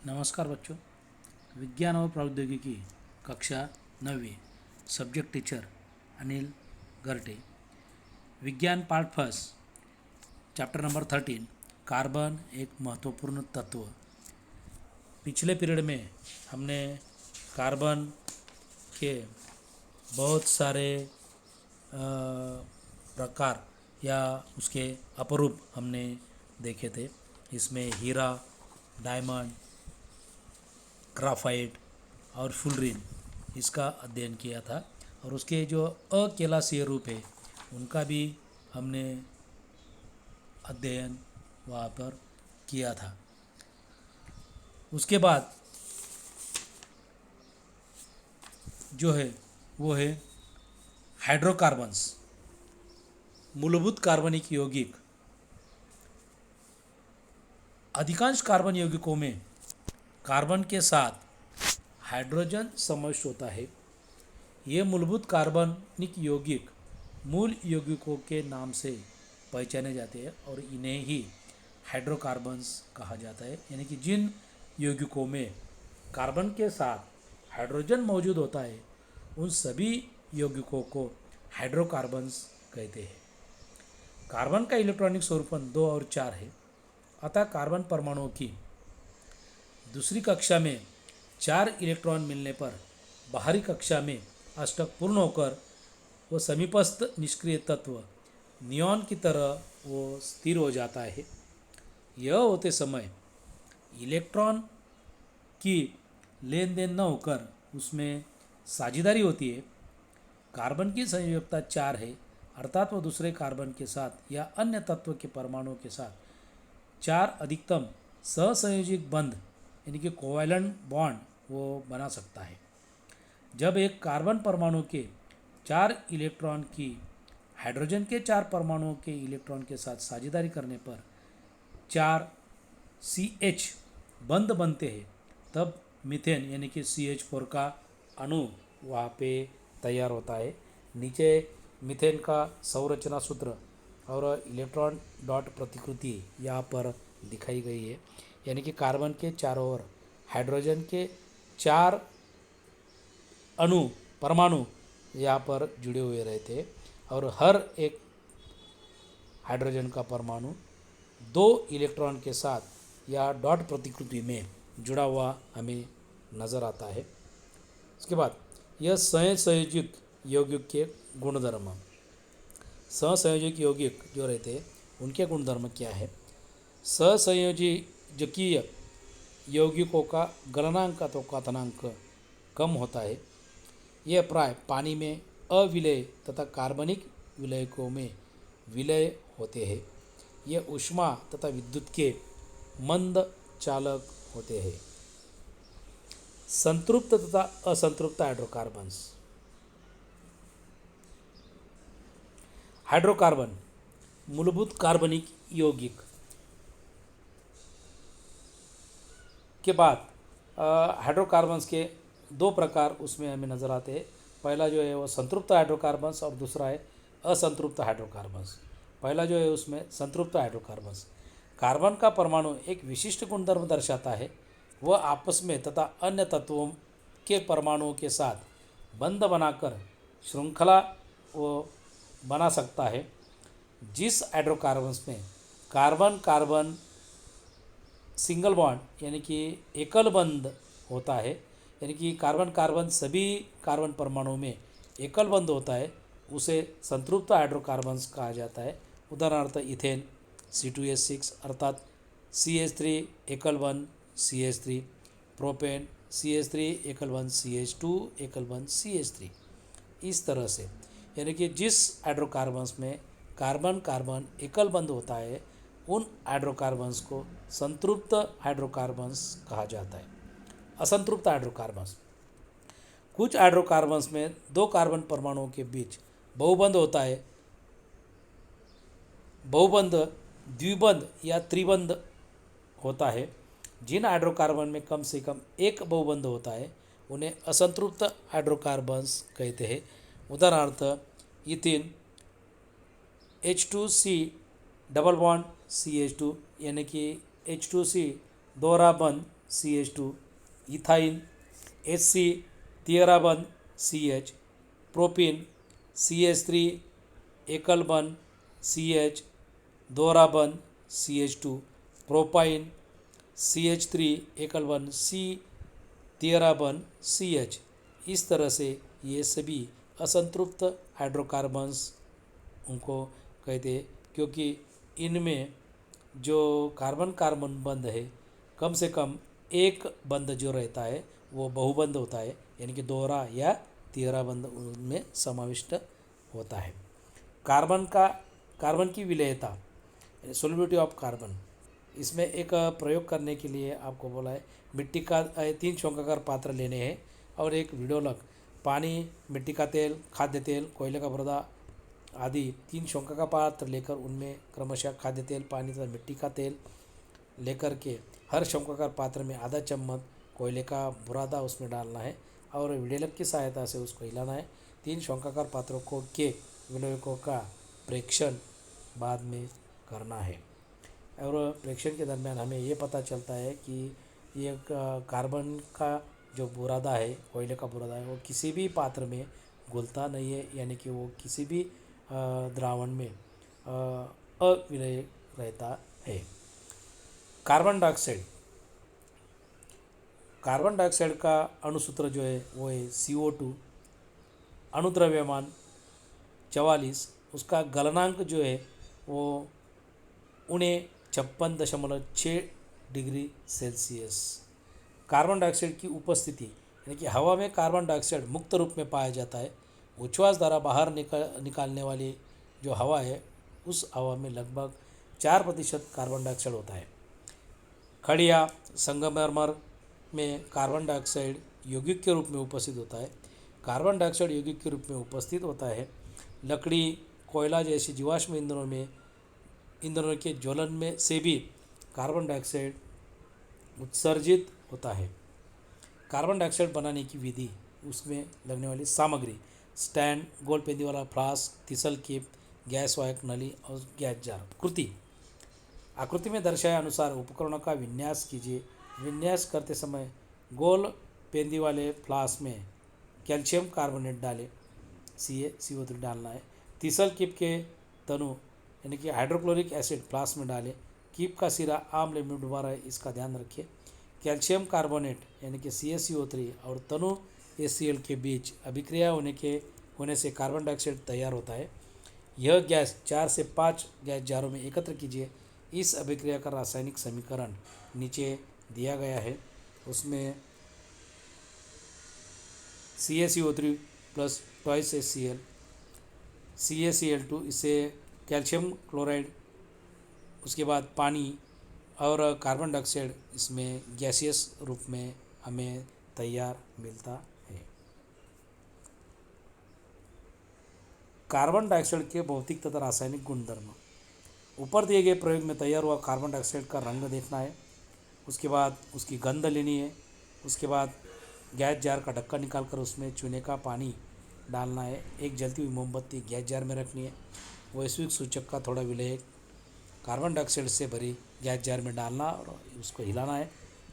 नमस्कार बच्चों। विज्ञान और प्रौद्योगिकी कक्षा 9वीं। Subject teacher Anil Garte. विज्ञान part first, chapter number 13, carbon एक महत्वपूर्ण तत्व। पिछले पीरियड में हमने कार्बन के बहुत सारे प्रकार या उसके अपरूप हमने देखे थे। इसमें हीरा, डायमंड, ग्राफाइट और फुलरिन इसका अध्ययन किया था, और उसके जो अकेलासीय रूप है उनका भी हमने अध्ययन वहाँ पर किया था। उसके बाद जो है वो है हाइड्रोकार्बन्स, मूलभूत कार्बनिक यौगिक। अधिकांश कार्बन यौगिकों में कार्बन के साथ हाइड्रोजन समाविष्ट होता है। ये मूलभूत कार्बनिक यौगिक मूल यौगिकों के नाम से पहचाने जाते हैं और इन्हें ही हाइड्रोकार्बन्स कहा जाता है। यानी कि जिन यौगिकों में कार्बन के साथ हाइड्रोजन मौजूद होता है उन सभी यौगिकों को हाइड्रोकार्बन्स कहते हैं। कार्बन का इलेक्ट्रॉनिक स्वरूपन 2 और 4 है। अतः कार्बन परमाणुओं की दूसरी कक्षा में 4 इलेक्ट्रॉन मिलने पर बाहरी कक्षा में अष्टक पूर्ण होकर वो समीपस्थ निष्क्रिय तत्व नियॉन की तरह वो स्थिर हो जाता है। यह होते समय इलेक्ट्रॉन की लेन देन न होकर उसमें साझेदारी होती है। कार्बन की संयोजकता 4 है, अर्थात वो दूसरे कार्बन के साथ या अन्य तत्व के परमाणुओं के साथ 4 अधिकतम सहसंयोजक बंध यानी कि कोवैलेंट बॉन्ड वो बना सकता है। जब एक कार्बन परमाणु के 4 इलेक्ट्रॉन की हाइड्रोजन के 4 परमाणुओं के इलेक्ट्रॉन के साथ साझेदारी करने पर 4 CH बंध बनते हैं, तब मीथेन यानी कि CH4 का अणु वहाँ पे तैयार होता है। नीचे मीथेन का संरचना सूत्र और इलेक्ट्रॉन डॉट प्रतिकृति यहाँ पर दिखाई गई है। यानी कि कार्बन के चारों ओर हाइड्रोजन के 4 परमाणु यहाँ पर जुड़े हुए रहते हैं और हर एक हाइड्रोजन का परमाणु 2 इलेक्ट्रॉन के साथ या डॉट प्रतिकृति में जुड़ा हुआ हमें नज़र आता है। उसके बाद यह सहसंयोजक यौगिक के गुणधर्म। सहसंयोजक यौगिक जो रहते हैं उनके गुणधर्म क्या है? सहसंयोजकीय यौगिकों का गलनांक अथवा क्वथनांक कम होता है। यह प्राय पानी में अविलय तथा कार्बनिक विलयकों में विलय होते हैं। यह ऊष्मा तथा विद्युत के मंद चालक होते हैं। संतृप्त तथा असंतृप्त हाइड्रोकार्बन्स। हाइड्रोकार्बन मूलभूत कार्बनिक यौगिक के बाद हाइड्रोकार्बन्स के 2 प्रकार उसमें हमें नज़र आते हैं। पहला जो है वो संतृप्त हाइड्रोकार्बन्स और दूसरा है असंतृप्त हाइड्रोकार्बन्स। पहला जो है उसमें संतृप्त हाइड्रोकार्बन्स। कार्बन का परमाणु एक विशिष्ट गुणधर्म दर्शाता है। वह आपस में तथा अन्य तत्वों के परमाणुओं के साथ बंध बनाकर श्रृंखला वो बना सकता है। जिस हाइड्रोकार्बन्स में कार्बन कार्बन सिंगल बॉन्ड यानी कि एकल बंध होता है, यानी कि कार्बन कार्बन सभी कार्बन परमाणुओं में एकल बंध होता है, उसे संतृप्त हाइड्रोकार्बन्स कहा जाता है। उदाहरणार्थ इथेन C2H6 अर्थात CH3 एकल बंध CH3, प्रोपेन CH3 एकल बंध CH2 एकल बंध CH3। इस तरह से यानी कि जिस हाइड्रोकार्बन्स में कार्बन कार्बन एकल बंध होता है उन हाइड्रोकार्बन्स को संतृप्त हाइड्रोकार्बन्स कहा जाता है। असंतृप्त हाइड्रोकार्बन्स। कुछ हाइड्रोकार्बन्स में 2 कार्बन परमाणुओं के बीच बहुबंध होता है। बहुबंध द्विबंध या त्रिबंध होता है। जिन हाइड्रोकार्बन में कम से कम एक बहुबंध होता है उन्हें असंतृप्त हाइड्रोकार्बन्स कहते हैं। उदाहरणार्थ इथिन H2C डबल बॉन्ड CH2 यानी कि H2C दोहरा बंध CH2, इथाइल HC, तिहरा बंद CH, प्रोपीन CH3, एकल बंद CH, दोहरा बंद CH2, प्रोपाइन CH3, एकल बंद C, तिहरा बंद CH। इस तरह से ये सभी असंतृप्त हाइड्रोकार्बन्स उनको कहते हैं, क्योंकि इनमें जो कार्बन कार्बन बंध है कम से कम एक बंध जो रहता है वो बहुबंध होता है, यानी कि दोहरा या तिहरा बंध उनमें समाविष्ट होता है। कार्बन की विलेयता, सोल्युबिलिटी ऑफ कार्बन, इसमें एक प्रयोग करने के लिए आपको बोला है मिट्टी का 3 शंक्वाकार पात्र लेने हैं और एक विडोलक, पानी, मिट्टी का तेल, खाद्य तेल, कोयले का बुरादा आदि 3 शंक्वाकार पात्र लेकर उनमें क्रमशः खाद्य तेल, पानी तथा मिट्टी का तेल लेकर के हर शंक्वाकार पात्र में आधा चम्मच कोयले का बुरादा उसमें डालना है और विडोलक की सहायता से उसको हिलाना है। 3 शंक्वाकार पात्रों को के विडोलकों का प्रेक्षण बाद में करना है और प्रेक्षण के दरमियान हमें ये पता चलता है कि ये कार्बन का जो बुरादा है, कोयले का बुरादा है, वो किसी भी पात्र में घुलता नहीं है, यानी कि वो किसी भी द्रावण में अविलय रहता है। कार्बन डाइऑक्साइड का अणुसूत्र जो है वो है CO2, अणुद्रव्यमान 44, उसका गलनांक जो है वो 56.6 डिग्री सेल्सियस। कार्बन डाइऑक्साइड की उपस्थिति, यानी कि हवा में कार्बन डाइऑक्साइड मुक्त रूप में पाया जाता है। उच्छ्वास द्वारा बाहर निकालने वाली जो हवा है उस हवा में लगभग 4% कार्बन डाइऑक्साइड होता है। खड़िया संगमरमर में कार्बन डाइऑक्साइड यौगिक के रूप में उपस्थित होता है। कार्बन डाइऑक्साइड यौगिक के रूप में उपस्थित होता है। लकड़ी, कोयला जैसे जीवाश्म ईंधनों के ज्वलन में से भी कार्बन डाइऑक्साइड उत्सर्जित होता है। कार्बन डाइऑक्साइड बनाने की विधि, उसमें लगने वाली सामग्री, स्टैंड, गोल पेंदी वाला फ्लास्क, तीसल कीप, गैस वाहक नली और गैस जार। आकृति में दर्शाए अनुसार उपकरणों का विन्यास कीजिए। विन्यास करते समय गोल पेंदी वाले फ्लास्क में कैल्शियम कार्बोनेट डालें, CO3 डालना है। तीसल कीप के तनु यानी कि हाइड्रोक्लोरिक एसिड फ्लास्क में डालें। कीप का सिरा आम लेप में डुबा रहे, इसका ध्यान रखिए। कैल्शियम कार्बोनेट यानी कि CaCO3 और तनु HCl के बीच अभिक्रिया होने से कार्बन डाइऑक्साइड तैयार होता है। यह गैस 4 से 5 गैस जारों में एकत्र कीजिए। इस अभिक्रिया का रासायनिक समीकरण नीचे दिया गया है। उसमें CaCO3 plus twice HCl, CaCl2, इसे कैल्शियम क्लोराइड, उसके बाद पानी और कार्बन डाइऑक्साइड इसमें गैसियस रूप में हमें तैयार मिलता है। कार्बन डाइऑक्साइड के भौतिक तथा रासायनिक गुणधर्म, ऊपर दिए गए प्रयोग में तैयार हुआ कार्बन डाइऑक्साइड का रंग देखना है, उसके बाद उसकी गंध लेनी है, उसके बाद गैस जार का ढक्कन निकालकर उसमें चूने का पानी डालना है। एक जलती हुई मोमबत्ती गैस जार में रखनी है। वैश्विक सूचक का थोड़ा विलेय कार्बन डाइऑक्साइड से भरी गैस जार में डालना और उसको हिलाना है।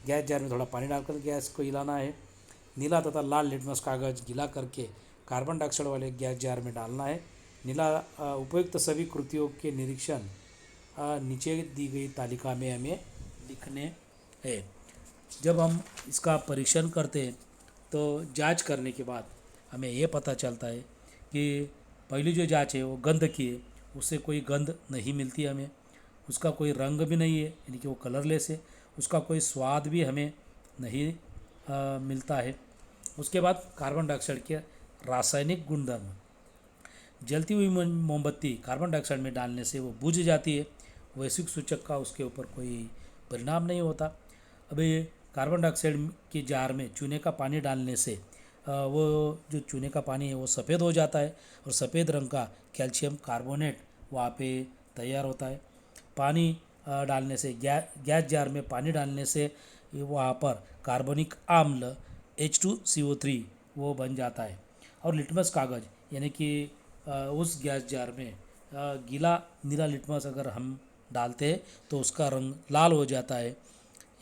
गैस जार में थोड़ा पानी डालकर गैस को हिलाना है। नीला तथा लाल लिटमस कागज़ गीला करके कार्बन डाइऑक्साइड वाले गैस जार में डालना है। नीला उपयुक्त सभी कृतियों के निरीक्षण नीचे दी गई तालिका में हमें लिखने हैं। जब हम इसका परीक्षण करते हैं तो जांच करने के बाद हमें ये पता चलता है कि पहली जो जांच है वो गंध की है, उससे कोई गंध नहीं मिलती हमें, उसका कोई रंग भी नहीं है यानी कि वो कलरलेस है, उसका कोई स्वाद भी हमें नहीं मिलता है। उसके बाद कार्बन डाइऑक्साइड के रासायनिक गुणधर्म, जलती हुई मोमबत्ती कार्बन डाइऑक्साइड में डालने से वो बुझ जाती है। वैश्विक सूचक का उसके ऊपर कोई परिणाम नहीं होता। अभी कार्बन डाइऑक्साइड के जार में चूने का पानी डालने से वो जो चूने का पानी है वो सफ़ेद हो जाता है और सफ़ेद रंग का कैल्शियम कार्बोनेट वहाँ पे तैयार होता है। पानी डालने से गैस जार में पानी डालने से वहाँ पर कार्बनिक अम्ल H2CO3 वो बन जाता है। और लिटमस कागज़ यानी कि उस गैस जार में गीला नीला लिटमस अगर हम डालते हैं तो उसका रंग लाल हो जाता है,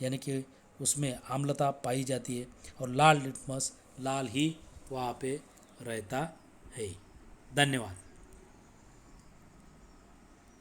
यानी कि उसमें आम्लता पाई जाती है और लाल लिटमस लाल ही वहाँ पे रहता है। धन्यवाद।